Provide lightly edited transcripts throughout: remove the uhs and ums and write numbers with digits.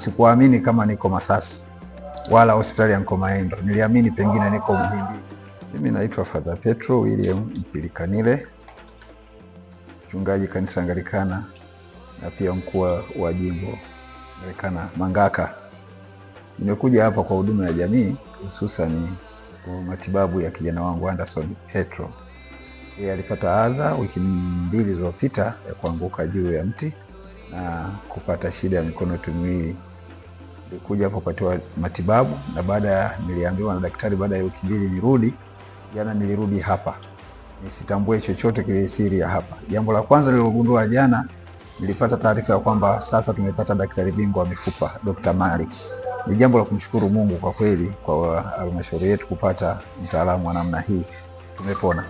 sikuamini kama niko Masasi wala hospitali ya Mkomaendo. Niliamini pengine niko Muhimbili. Mimi naitwa Father Petro William Mpilikanile, mchungaji kanisa Anglikana na pia mkuu wa jimbo Anglikana Mangaka. Nimekuja hapa kwa huduma ya jamii, hususan matibabu ya kijana wangu Anderson Petro. Yeye alipata adha wiki 2 zilizopita ya kuanguka juu ya mti na kupata shida ya mikono miwili. Nilikuja hapa kupatiwa matibabu, na niliambiwa na daktari baada ya wiki 2 nirudi. Jana nilirudi hapa, nisitambue chochote kile siri ya hapa. Jambo la kwanza nililogundua jana, nilipata taarifa ya kwamba sasa tumepata daktari bingwa wa mifupa, Dr. Malik. Ni jambo la kumshukuru Mungu kwa kweli, kwa halmashauri yetu kupata mtaalamu wa namna hii, tumepona.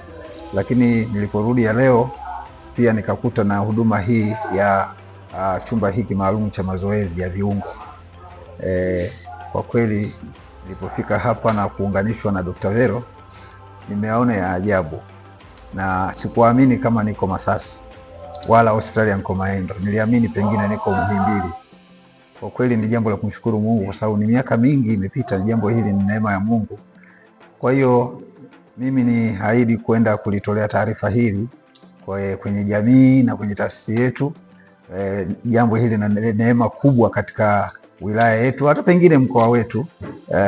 Lakini niliporudi ya leo pia nikakuta na huduma hii ya chumba hiki maalum cha mazoezi ya viungo. Kwa kweli nilipofika hapa na kuunganishwa na Dr. Vero, nimeona ya ajabu na sikuamini kama niko Masasi wala hospitali ya Mkomaendo. Niliamini pengine niko Muhimbili. Kwa kweli ni jambo la kumshukuru Mungu, kwa sababu ni miaka mingi imepita. Jambo hili ni neema ya Mungu. Kwa hiyo mimi ni haidi kwenda kulitolea taarifa hili kwenye jamii na kwenye taasisi yetu. Jambo hili na neema kubwa katika wilaya yetu, hata pengine mkoa wetu.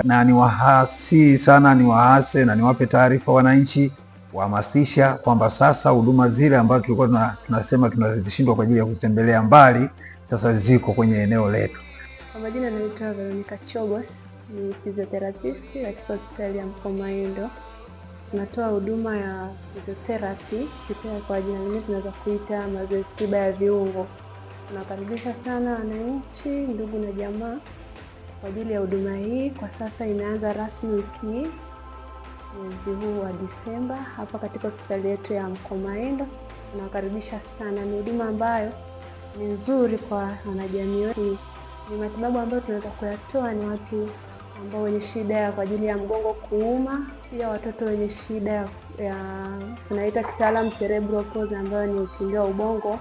Na niwahasi sana, niwaase na niwape taarifa wananchi, kuhamasisha kwamba sasa huduma zile ambazo tulikuwa tunasema tunazishindwa kwa ajili ya kutembelea mbali, sasa ziko kwenye eneo letu. Kwa majina naitwa Veronica Chogos, ni physiotherapist katika hospitali ya Mkomaendo. Tunatoa huduma ya physiotherapy, kwa jina lingine tunaweza kuita mazoezi tiba ya viungo. Tunakaribisha sana wananchi, ndugu na jamaa kwa ajili ya huduma hii. Kwa sasa inaanza rasmi wiki hii, mwezi huu wa Disemba, hapa katika hospitali yetu ya Mkomaendo. Tunakaribisha sana. Ni huduma ambayo ni nzuri kwa wanajamii wetu. Ni matibabu ambayo tunaweza kuyatoa ni watu ambao wenye shida kwa ajili ya mgongo kuuma, pia watoto wenye shida ya tunaita kitaalamu cerebral palsy, ambayo ni utindio wa ubongo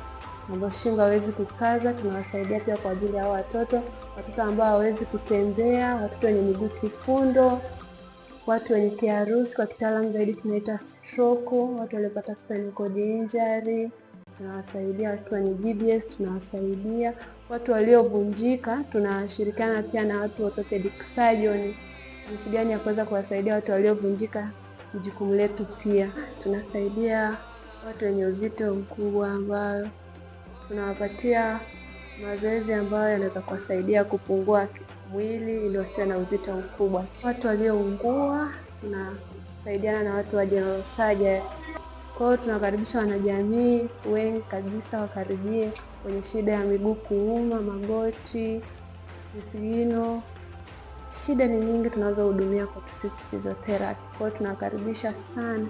ambao shingo hawezi kukaza. Tunawasaidia pia kwa ajili ya watoto ambao hawezi kutembea, watoto wenye miguu kifundo, watu wenye kiharusi, kwa kitaalamu zaidi tunaita stroke, watu waliopata spinal cord injury tunawasaidia, watu wenye GBS tunawasaidia, watu waliovunjika. Tunashirikiana pia na watu orthopedic surgeon, jinsi gani ya kuweza kuwasaidia watu waliovunjika. Jukumu letu pia tunasaidia watu wenye uzito mkubwa, ambao tunawapatia mazoezi ambayo yanaweza kuwasaidia kupungua mwili ili wasiwe na uzito mkubwa. Watu walioungua tunasaidiana na watu wa general surgery. Kwa hiyo tunakaribisha wanajamii wengi kabisa wakaribie kwenye shida ya miguu kuuma, magoti, visigino. Shida ni nyingi tunazohudumia kwa sisi physiotherapy. Kwa hiyo tunakaribisha sana.